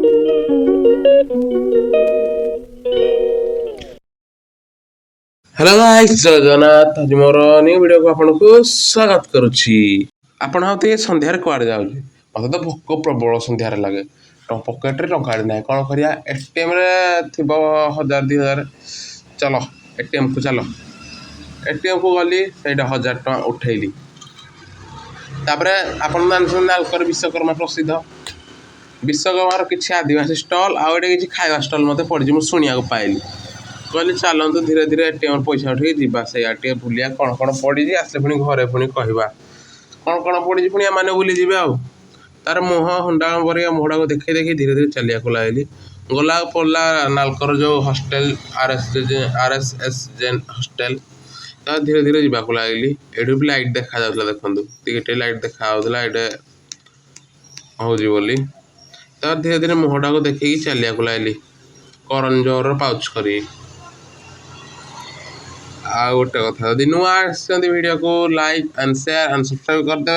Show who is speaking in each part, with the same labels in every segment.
Speaker 1: Hello guys जय जगन्नाथ आज more new video को आपको स्वागत करुच्ची। आपण हाँ सन्धार कुआड़े जाऊे मत तो भोक प्रबल सन्धार लगे पकेट टा ना कौन करा एटीएम थी 1000 2000 चलो एटीएम को चलो एटीएम को गली से 1000 टଙ୍କା उठेली तापर आपण नालकर विश्वकर्मा प्रसिद्ध विश्वकर्मार किसी आदिवासी स्टल आउटे किसी खाଇବା स्टल मत पड़ी मुझे शुणा पाइली कहली चलतु धीरे धीरे एटीएम पैसा उठे जावा से बुलिया कौन कौन पड़ी आसे पुणी घरे पुणी कहवा कौन कौन पड़ी पुणी एम बुलीजे आउ तार मुह हुंडा पर मुहटा को देखी देखी धीरे धीरे चलिया लगे गला पड़ा नालकर जो हॉस्टेल आरएसएस जेन हॉस्टेल तो धीरे धीरे जावाक लगे ये भी लाइट देखा देखूँ टे लाइट देखा ये बोली तो धीरे धीरे मुहटा को देखी चलिया लगे करन जोर पाउच करी आ गोटे कथा जब नुआ वीडियो को like and share and subscribe करदे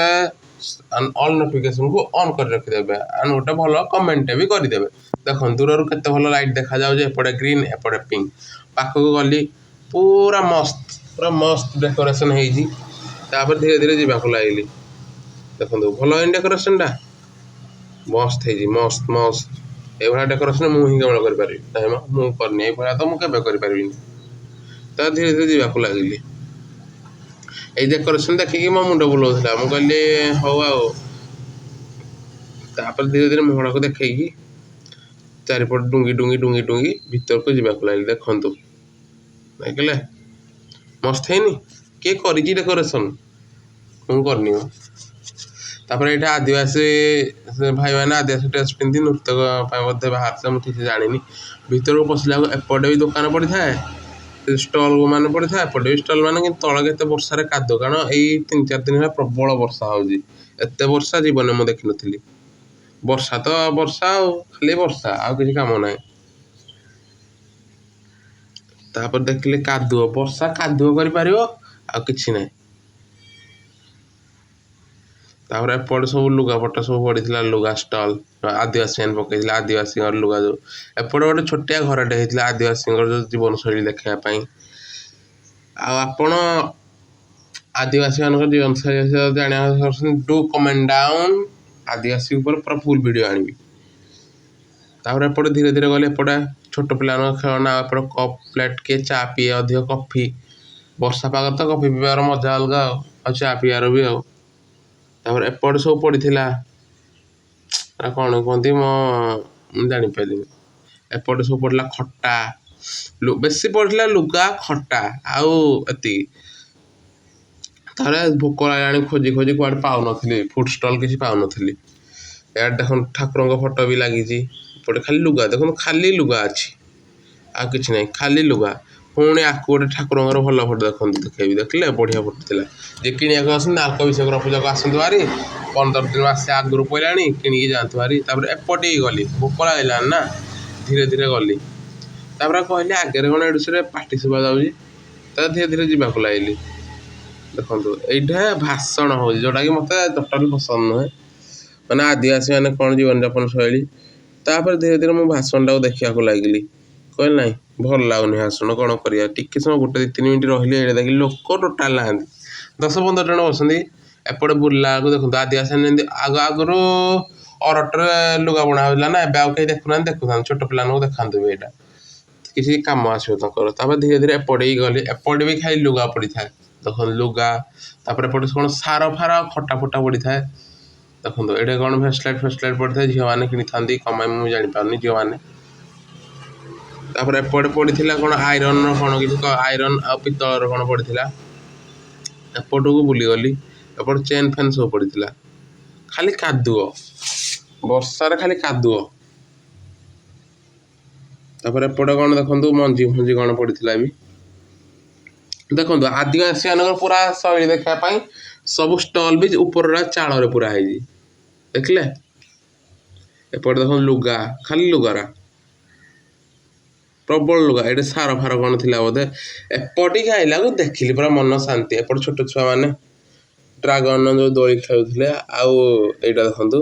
Speaker 1: एंड ऑल नोटिफिकेशन को ऑन कर रखिदेवे एंड गोटे भल कमेंट भी करदे देखो दूर केते भल लाइट देखा जाऊ एपटे ग्रीन एपटे पिंक पाखक गली पूरा मस्त डेकोरेशन होती धीरे धीरे जावाक लगे देखो भल डेकोरेशन टा मस्त है मस्त मस्त ये डेकोरेशन मुझे केवल कर मुझे करनी तो मुझे करें तो धीरे धीरे जावाक लगे ये डेकोरेशन देखिकी मो मुंड बुलाऊला मुझे कहली हौ आपर धीरे धीरे मुहड़ा को देखी चारिपट डुंगी डुंगी डुंगी डुंगी भीतर को जावाक लगे देखु देखले मस्त है किए कर डेकोरेशन मुझे करनी तापर ये आदिवासी भाई मैंने आदिवासी ड्रेस पिंधि नृत्य बोधे बाहर से मुझे ठीक से जानी भीतर को पशिला एपटे भी दुकान पड़ी था स्टल मान पड़ी था एपटे भी स्टल मान कि तले के वर्षा कादो कारण यही 3-4 दिन है प्रबल वर्षा होत वर्षा जीवन में देखी नी वर्षा तो वर्षा खाली वर्षा आ किसी कम ना तापर देखिले कादुओ वर्षा कादुओ कर ना तापर एपटे सब लुगापट सब पड़ा लुगा स्टल आदिवासी मैंने पकई आदिवासी लुगा जो एपटे गोटे छोटिया घरटे होता आदिवासी जो जीवन शैली देखापी आपण आदिवासी मान जीवन शैली जाना डू कमेंट डाउन आदिवासी पूरा फुल वीडियो आनी तापर एपटे धीरे धीरे गले एपटे छोट पिला खेलना एपटे कप प्लेट किए चा पीए अधिक कॉफी वर्षा पाग तो कॉफी पीबार मजा अलग आ चा पीआर भी आ तापर एपटे सब पड़ा कौन कहती मो जापारि एपटे सब पड़ा खटा बेसी पड़ा लुगा खटा आती भोक लगे खोजी खोजी कौड़े पाऊन फुड स्टल किसी पाऊन यार देख ठाकुर फोटो भी लगी खाली लुगा देख खाली लुगा अच्छी आ कि ना खाली लुगा पुणी आक गोटे ठाकुर भल फोटो देखी देखले बढ़िया फोटो थी जे किणक आसक विश्वकर्मा पूजा को आसतु भारी 15 दिन मासे आगुरी पड़ा किणिकी जातु भारी एपटे ही गली भोक लगे ना धीरे धीरे गली कहली आगे कौन एडुसे पार्टी शुभा जाऊँगी तो धीरे धीरे जावाक लगे देखो ये भाषण हो जोटा कि मत टोटाल पसंद नुहे मैंने आदिवासी मैंने कौन जीवन यापन शैली तापर धीरे धीरे मुझे भाषण टाक देखा लगिली कहल ना भल लगुनि भाषण कौन कर टे समय 1-3 मिनट रही देख लोक टोटाल ना 10-15 जन बस एपटे बुला देखो आदिवासी आग आगुरी अरटर लुगा बुणा होता ना एवं कहीं देखुना देखुता छोट पिला देखा भी यहाँ किसी कम आसो धीरे धीरे एपटे ही गली एपटे भी खाली लुगा पड़ी था देख लुगा तापर एपटे कौन सार फार खटा फटा पड़ी था देखो ये कौन फेसलाइट पड़ी था झील मैंने कि था कमाई मुझे जापारे झील मैंने तापर एपटे पड़ा कौन आयरन कौन कि आयरन आ पितल कौन पड़ा एपट को बुलीगली एपट चेन फैन सब पड़ा खाली कादुओ वर्षार खाली कादुओ तापर एपटे कौन देखो मंजी फंजी कौन पड़ा भी देखो आदिवासी मान पूरा शैली देखापी सब स्टल भी ऊपर चाल पूरा है देखले एपटे देख लुगा खाली लुगारा प्रबल लुगा ये सार फार कौन थी बोधे एपटे खाइला को देखिली पूरा मन शांति एपटे छोट छुआ मैंने ड्रागन जो दोली खेलुले आईटा देखु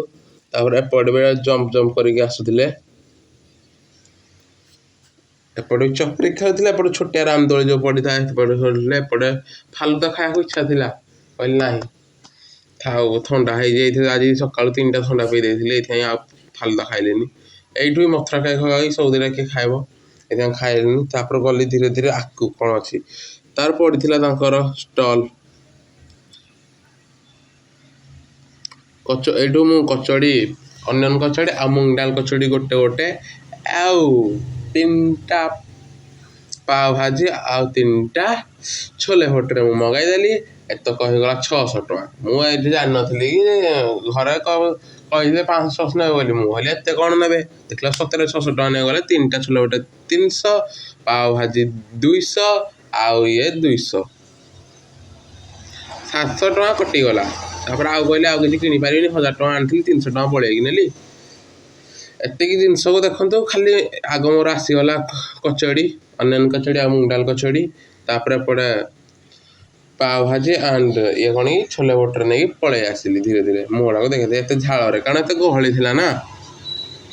Speaker 1: तापर एपटे भी जंप करके आसुले ଏପଟେ ଚକ୍ରି ଖେଳୁଥିଲା, ଏପଟେ ଛୋଟିଆ ରାମଦୋଳି ଯେଉଁ ପଡ଼ିଥାଏ ସେପଟେ ଖେଳୁଥିଲେ, ଏପଟେ ଫାଲୁଦା ଖାଇବାକୁ ଇଚ୍ଛା ଥିଲା, କହିଲି ନାହିଁ ଥାଉ ଥଣ୍ଡା ହେଇଯାଇଥିଲା, ଆଜି ସକାଳୁ 3ଟା ଥଣ୍ଡା ପିଇ ଦେଇଥିଲି, ଏଇଥିପାଇଁ ଆଉ ଫାଲୁଦା ଖାଇଲିନି। ଏଇଠୁ ବି ମଥୁରା କେକ୍ ଖାଇ ସଉଦିରେ କିଏ ଖାଇବ, ଏଇଥିପାଇଁ ଖାଇଲିନି। ତାପରେ ଗଲି ଧୀରେ ଧୀରେ ଆଗକୁ କ'ଣ ଅଛି, ତାର ପଡ଼ିଥିଲା ତାଙ୍କର ଷ୍ଟଲ୍। ଏଇଠୁ ମୁଁ କଚଡ଼ି, ଅନିଅନ୍ କଚଡ଼ି ଆଉ ମୁଗ ଡାଲ କଚଡ଼ି ଗୋଟେ ଗୋଟେ, ଆଉ 3ଟା ପାଓ ଭାଜି ଆଉ 3ଟା ଛୋଲେ ଭଟୁରେ ମୁଁ ମଗାଇଦେଲି। ଏତକ ହେଇଗଲା 600 ଟଙ୍କା। ମୁଁ ଏଇଠି ଜାଣିନଥିଲି କି ଘରେ କହିଥିଲେ 500-600 ନେବେ ବୋଲି, ମୁଁ କହିଲି ଏତେ କ'ଣ ନେବେ, ଦେଖିଲା ସତରେ 600 ଟଙ୍କା ନେଇଗଲେ। 3ଟା ଛୋଲେ ଭଟୁରେ 300, ପାଓ ଭାଜି 200 ଆଉ ଇଏ 200, 700 ଟଙ୍କା କଟିଗଲା। ତାପରେ ଆଉ କହିଲେ ଆଉ କିଛି କିଣିପାରିବିନି, 1000 ଟଙ୍କା ଆଣିଥିଲି 300 ଟଙ୍କା ବଳେଇକି ନେଲି। ଏତିକି ଜିନିଷକୁ ଦେଖନ୍ତୁ, ଖାଲି ଆଗ ମୋର ଆସିଗଲା କଚଡ଼ି, ଅନିଅନ୍ କଚଡ଼ି ଆଉ ମୁଗ ଡାଲ କଚଡ଼ି, ତାପରେ ଏପଟେ ପାଓ ଭାଜି ଆଣ୍ଡ ଇଏ କ'ଣ କି ଛୋଲେ ଭଟୁରେ ନେଇକି ପଳେଇ ଆସିଲି ଧୀରେ ଧୀରେ। ମୁହଁଟାକୁ ଦେଖିଥିଲି ଏତେ ଝାଳରେ, କାରଣ ଏତେ ଗହଳି ଥିଲା ନା।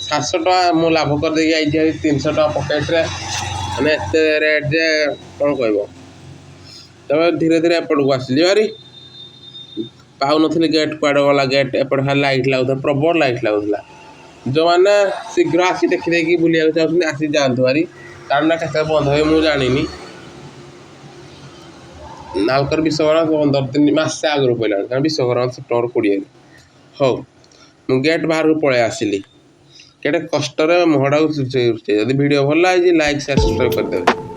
Speaker 1: 700 ଟଙ୍କା ମୁଁ ଲାଭ କରିଦେଇକି ଆଇଛି 300 ଟଙ୍କା ପକେଟରେ, ମାନେ ଏତେ ରେଟ୍ ଯେ କ'ଣ କହିବ। ତାପରେ ଧୀରେ ଧୀରେ ଏପଟକୁ ଆସିଲି ଭାରି, ପାଉନଥିଲି ଗେଟ୍ କୁଆଡ଼େ ଗଲା, ଗେଟ୍ ଏପଟେ ଖାଲି ଲାଇଟ୍ ଲାଗୁଥିଲା, ପ୍ରବଳ ଲାଇଟ୍ ଲାଗୁଥିଲା। ଯେଉଁମାନେ ଶୀଘ୍ର ଆସି ଦେଖିଦେଇକି ବୁଲିବାକୁ ଚାହୁଁଛନ୍ତି ଆସି ଯାଆନ୍ତୁ ଭାରି, କାରଣ କେତେ ବନ୍ଦ ହୁଏ ମୁଁ ଜାଣିନି। ନାଲକର ବିଶ୍ୱକର୍ମା 15 ଦିନ ମାସେ ଆଗରୁ ପଡ଼ିଲାଣି, କାରଣ ବିଶ୍ୱକର୍ମା ସେପ୍ଟେମ୍ବର 20ରେ। ହଉ, ମୁଁ ଗେଟ୍ ବାହାରକୁ ପଳେଇ ଆସିଲି। କେତେ କଷ୍ଟରେ ମୁହଁଟାକୁ, ଯଦି ଭିଡ଼ିଓ ଭଲ ଲାଗିଛି ଲାଇକ୍ ସେୟାର ସବସ୍କ୍ରାଇବ୍ କରିଦେବେ।